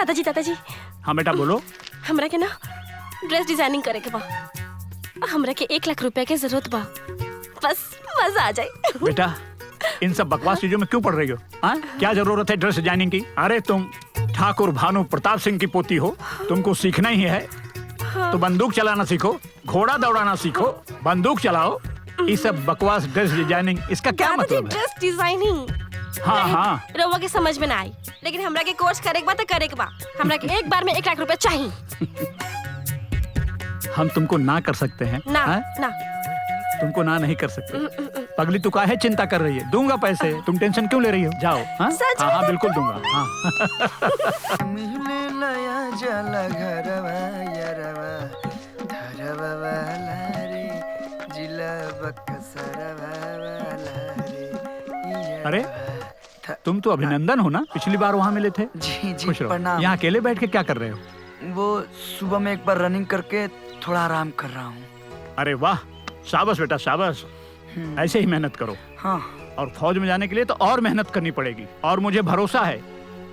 दादाजी। हाँ बेटा बोलो। हमरा के ना ड्रेस डिजाइनिंग करे के बा। हमरा के 1 लाख रुपए के जरूरत बा, बस मजा आ जाए। बेटा इन सब बकवास चीजों में क्यों पड़ रही हो? क्या जरूरत है ड्रेस डिजाइनिंग की? अरे तुम ठाकुर भानु प्रताप सिंह की पोती हो, तुमको सीखना ही है। तो बंदूक चलाना सीखो, घोड़ा दौड़ाना सीखो, बंदूक चलाओ। ये सब बकवास ड्रेस डिजाइनिंग, इसका क्या मतलब है? ड्रेस डिजाइनिंग हाँ रउआ के समझ में ना आई, लेकिन हमरा के कोर्स करे के बा त करे के बा। हमरा के एक बार में 1 लाख रुपए चाहिए। हम तुमको ना कर सकते हैं? ना ना तुमको ना नहीं कर सकते। पगली तू काहे चिंता कर रही है? दूंगा पैसे, तुम टेंशन क्यों ले रही हो? जाओ। हाँ बिल्कुल दूंगा। अरे तुम तो अभिनंदन हो ना? पिछली बार वहाँ मिले थे। जी प्रणाम। यहाँ अकेले बैठ के क्या कर रहे हो? वो सुबह में एक बार रनिंग करके थोड़ा आराम कर रहा हूँ। अरे वाह, शाबाश बेटा शाबाश। ऐसे ही मेहनत करो। हाँ। और फौज में जाने के लिए तो और मेहनत करनी पड़ेगी, और मुझे भरोसा है,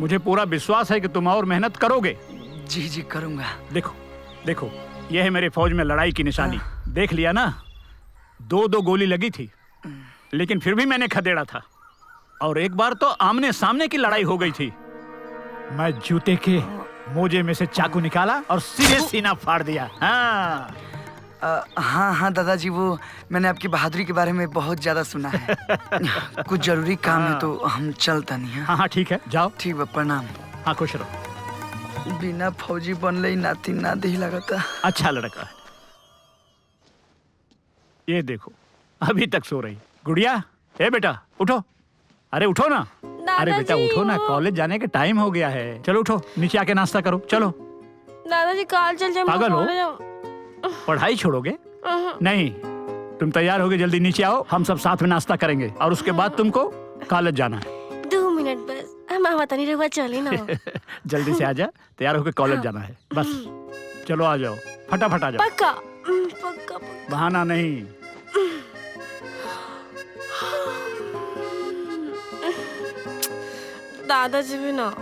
मुझे पूरा विश्वास है कि तुम और मेहनत करोगे। जी करूँगा। देखो ये है मेरे फौज में लड़ाई की निशानी। देख लिया ना, 2 गोली लगी थी, लेकिन फिर भी मैंने खदेड़ा था। और एक बार तो आमने सामने की लड़ाई हो गई थी। मैं जूते के मोजे में से चाकू निकाला और सीधे सीना फाड़ दिया। हाँ दादाजी, वो मैंने आपकी बहादुरी के बारे में बहुत ज्यादा सुना है। कुछ जरूरी काम है तो हम चलता नहीं। हाँ ठीक है, जाओ। ठीक है, प्रणाम। हाँ खुश रहो। बिना फौजी बनले ही नाती ना दही लगता। अच्छा लड़का है। ये देखो अभी तक सो रही। गुड़िया, ए बेटा उठो। अरे उठो ना। अरे बेटा उठो ना, कॉलेज जाने का टाइम हो गया है। चलो उठो, नीचे आके नाश्ता करो। चलो। दादाजी काल चल जाए। पागल हो? पढ़ाई छोड़ोगे? नहीं, तुम तैयार होगे, जल्दी नीचे आओ, हम सब साथ में नाश्ता करेंगे और उसके बाद तुमको कॉलेज जाना है। 2 मिनट बस, हम आवता नहीं रहुआ, चले ना। जल्दी से आजा, तैयार होके कॉलेज जाना है बस। चलो आ जाओ, फटाफट आ जाओ। पक्का पक्का। बहाना नहीं। दादाजी भी ना।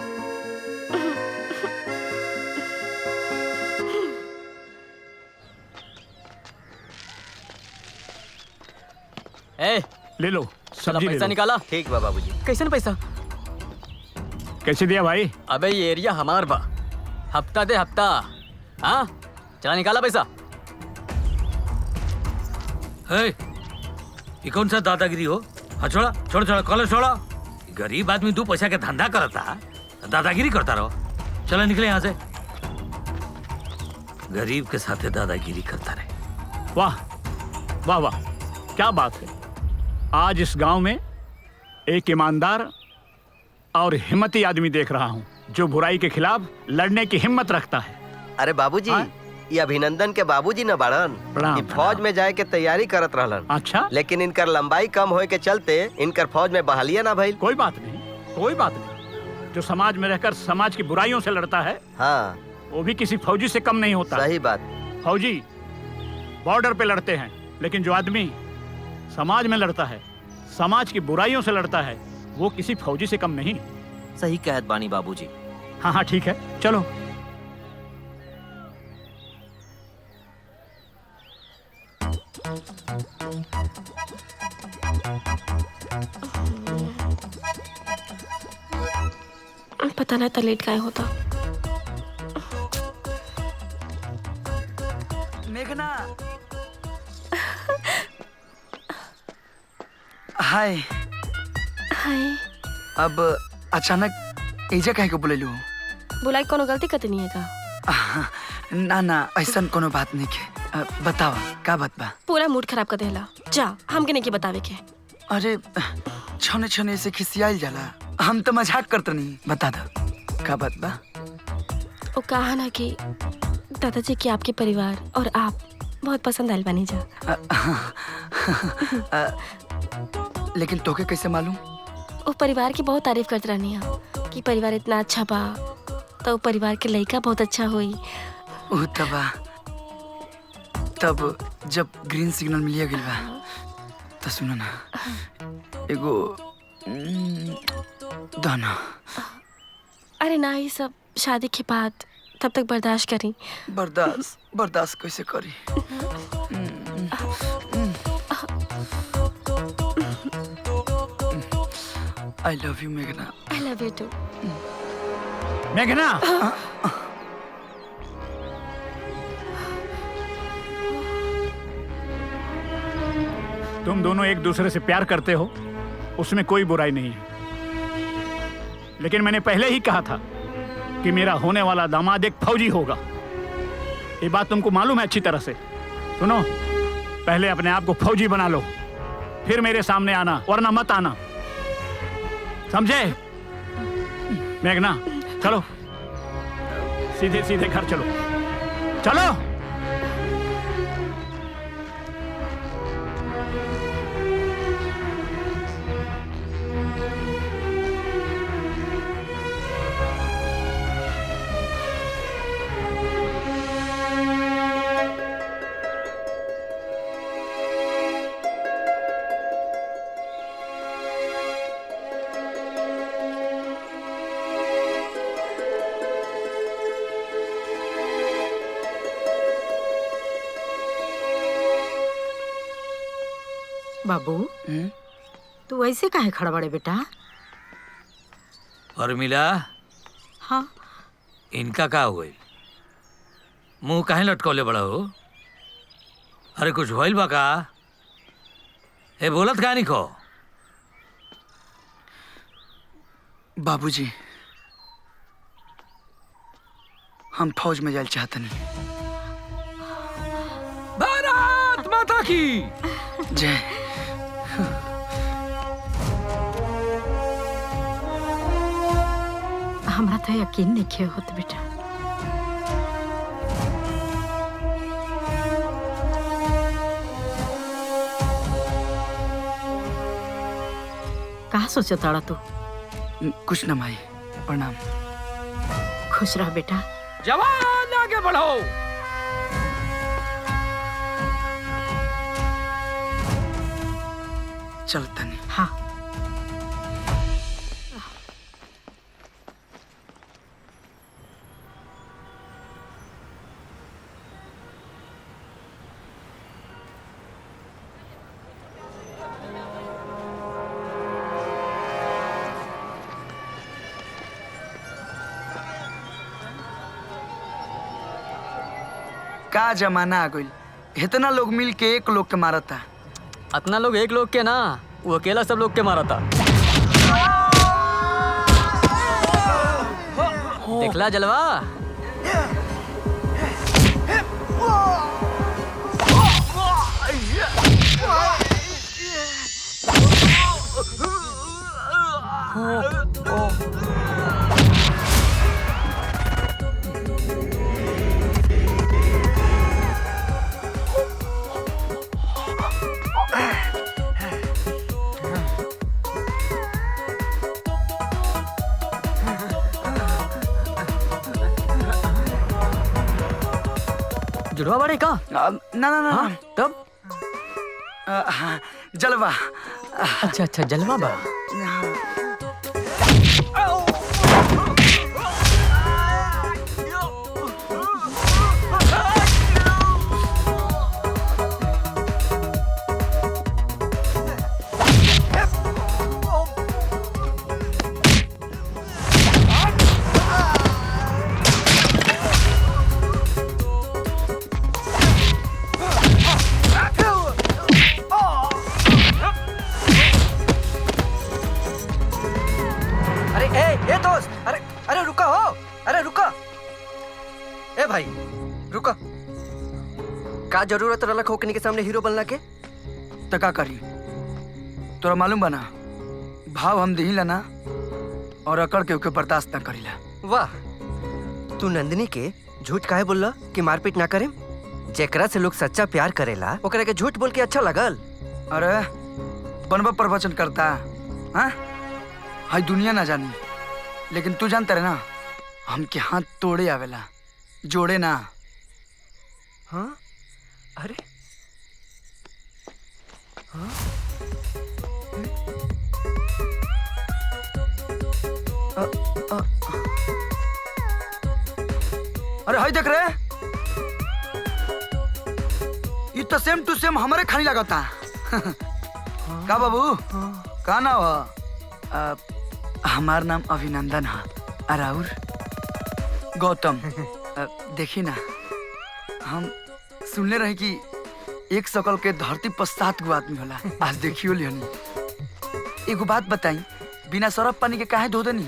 ले लो सब्जी, पैसा निकाला। ठीक बा बाबूजी। कैसे पैसा? कैसे दिया भाई? अबे ये एरिया हमार बा, हफ्ता दे हफ्ता। हाँ चला निकाला पैसा। ये कौन सा दादागिरी हो? हाँ छोड़ा छोड़ा कॉलेज छोड़ा। गरीब आदमी 2 पैसा के धंधा करता, दादागिरी करता रहो। चलो निकले यहाँ से। गरीब के साथ दादागिरी करता रहे। वाह वाह वाह, क्या बात है। आज इस गांव में एक ईमानदार और हिम्मती आदमी देख रहा हूँ, जो बुराई के खिलाफ लड़ने की हिम्मत रखता है। अरे बाबूजी, ये अभिनंदन के बाबूजी न बाड़न। प्रणाम। फौज में जाए के तैयारी करत रहलन। अच्छा, लेकिन इनकर लंबाई कम होए के चलते इनकर फौज में बहालिया ना भइल। कोई बात नहीं, कोई बात नहीं। जो समाज में रहकर समाज की बुराइयों से लड़ता है, हाँ, वो भी किसी फौजी से कम नहीं होता। सही बात। फौजी बॉर्डर पे लड़ते हैं, लेकिन जो आदमी समाज में लड़ता है, समाज की बुराइयों से लड़ता है, वो किसी फौजी से कम नहीं। सही कहत बानी बाबूजी। हाँ ठीक है, चलो। पता नहीं था लेट काहे होता। मेघना। हाय। अब अचानक एजा काहे को बोलेलू? बुलाई कोनो गलती कते नहीं है का? ना ऐसा कोनो बात नहीं के। बतावा का बात बा? पूरा मूड खराब कर देला। जा, हमके नहीं के बतावे के। अरे छने छने से खिसियाल जाला, हम तो मजाक करते नहीं। बता दो का बात बा? वो कहा ना कि दादाजी की आपके परिवार और आप बहुत पसंद आयल बनी जा। लेकिन तोके कैसे मालूम? वो परिवार की बहुत तारीफ करते रहनी है कि परिवार इतना अच्छा बा, तो परिवार के लड़का बहुत अच्छा हुई। तबा तब जब ग्रीन सिग्नल मिलिया गइल बा, तो सुनो ना, एगो दाना। अरे ना, ये सब शादी के बाद तब तक बर्दाश्त करी। बर्दाश्त बर्दाश्त कैसे करी? आई लव यू मेघना। I love you too. मेघना, तुम दोनों एक दूसरे से प्यार करते हो, उसमें कोई बुराई नहीं है। लेकिन मैंने पहले ही कहा था कि मेरा होने वाला दामाद एक फौजी होगा। ये बात तुमको मालूम है अच्छी तरह से। सुनो, पहले अपने आप को फौजी बना लो, फिर मेरे सामने आना, वरना मत आना, समझे? मेघना, चलो सीधे सीधे घर चलो, चलो। बाबू, तू ऐसे काहे खड़ा बड़े बेटा? उर्मिला, हाँ, इनका का हुई? मुंह काहे लटकौले बड़ा हो? अरे कुछ होइल बा का? ए बोलत का नहीं खो? बाबूजी, हम फौज में जाना चाहते नहीं। भारत माता की जय। हमरा तो यकीन नहीं किया होत बेटा। कहा सोचा ताड़ा तू? कुछ न माई, प्रणाम। खुश रह बेटा। जवान आगे बढ़ो। चल तनी। हाँ, का जमाना आ गइल, इतना लोग मिल के एक लोग के मारता। अतना लोग एक लोग के ना, वो अकेला सब लोग के मारा था। दिखला जलवा? जुड़वा बड़े का? ना ना ना, हाँ, तब? हाँ, जलवा। अच्छा अच्छा, जलवा बा। ए दोस्त, अरे रुका हो, अरे रुका। ए भाई रुका। का जरूरत रहा खोकनी के सामने हीरो बनला के? तो का करी? तोरा मालूम बना, भाव हम दिहिला ना, और अकड़ के ओके बर्दाश्त ना करीला। वाह, तू नंदिनी के झूठ काहे बोलला कि मारपीट ना करे? जेकरा से लोग सच्चा प्यार करेला ओकरा के झूठ बोल के अच्छा लगल? अरे बनबा प्रवचन करता, हाँ? हाई दुनिया ना जानी, लेकिन तू जानता रहे ना, हमके हाथ तोड़े आवेला, जोड़े ना। हाँ? अरे हाँ? अरे हाय देख रहे, ये तो सेम टू सेम हमारे खानी लगाता। का बाबू, का नाम है? हमार नाम अभिनंदन है। अराउर गौतम। देखी ना, हम सुनले रहे कि एक शकल के धरती पर 7 गो आदमी होला। आज देखियो लिहनी। एगो बात बताई, बिना सरफ पानी के काहे धो देनी?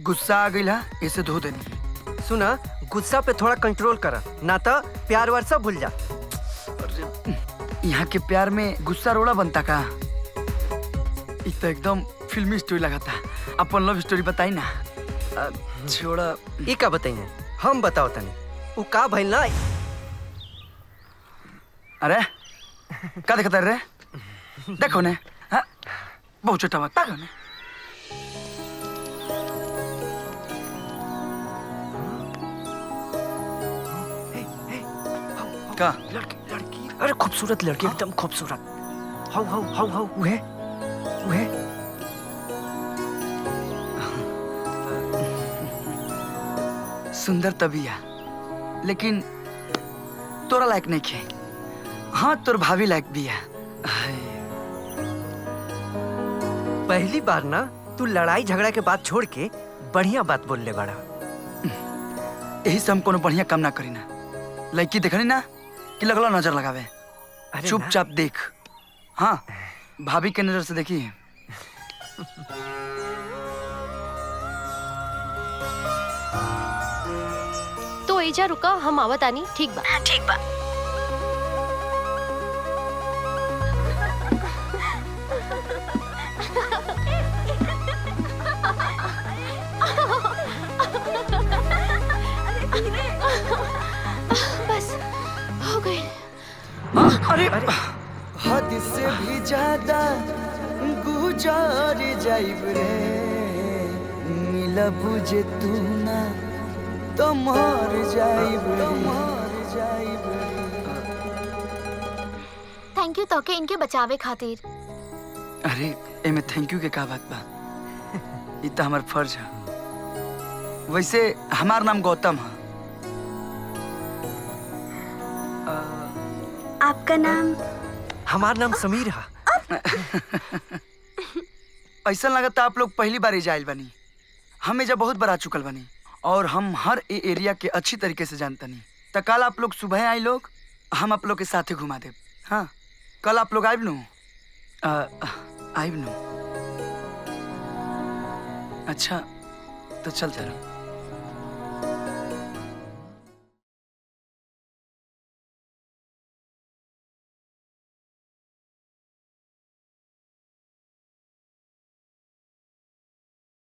गुस्सा आ गइल है, ऐसे धो देनी। सुना, गुस्सा पे थोड़ा कंट्रोल करा, ना तो प्यार वार सब भूल जा। यहाँ के प्यार में गुस्सा रोड़ा बनता का? ये तो एकदम फिल्मी स्टोरी लगाता। अपन लव स्टोरी बताई ना। छोड़ा, ये का बताइए, हम बताओ तनी। वो का भइल ना। अरे का देखता रे? देखो ने, हाँ? बहुत छोटा बात ताको ने। का? लड़की, अरे खूबसूरत लड़की, एकदम खूबसूरत। हाउ हाउ हाउ हाउ, उहे उहे। सुंदर तबिया, लेकिन तोरा लायक नहीं खे। हाँ, तोर भाभी लायक भी है। पहली बार ना तू लड़ाई झगड़ा के बात छोड़ के बढ़िया बात बोल ले बड़ा। यही से हम कोनो बढ़िया काम ना करी ना। लड़की देखनी ना कि लगलो नजर लगावे। चुपचाप देख। हाँ, भाभी के नजर से देखी। तो एजा रुका, हम आवत आनी। ठीक बा, ठीक बा। बस हो गए। अरे हद से भी ज्यादा गुजार जाइब रे, मिला बुझे तू ना तो मर जाइब रे। थैंक यू तोके इनके बचावे खातिर। अरे एमे थैंक यू के का बात बा? ये तो हमार फर्ज है। वैसे हमार नाम गौतम है। आपका नाम? हमार नाम समीर है। ऐसा लगता आप लोग पहली बार जाइल बनी। हम एजा बहुत बार आ चुकल बनी और हम हर एरिया के अच्छी तरीके से जानतनी। तो कल आप लोग सुबह आई लोग, हम आप लोग के साथे घुमा देब। हाँ, कल आप लोग आइब नु? आइब नु? अच्छा, तो चलते रहो।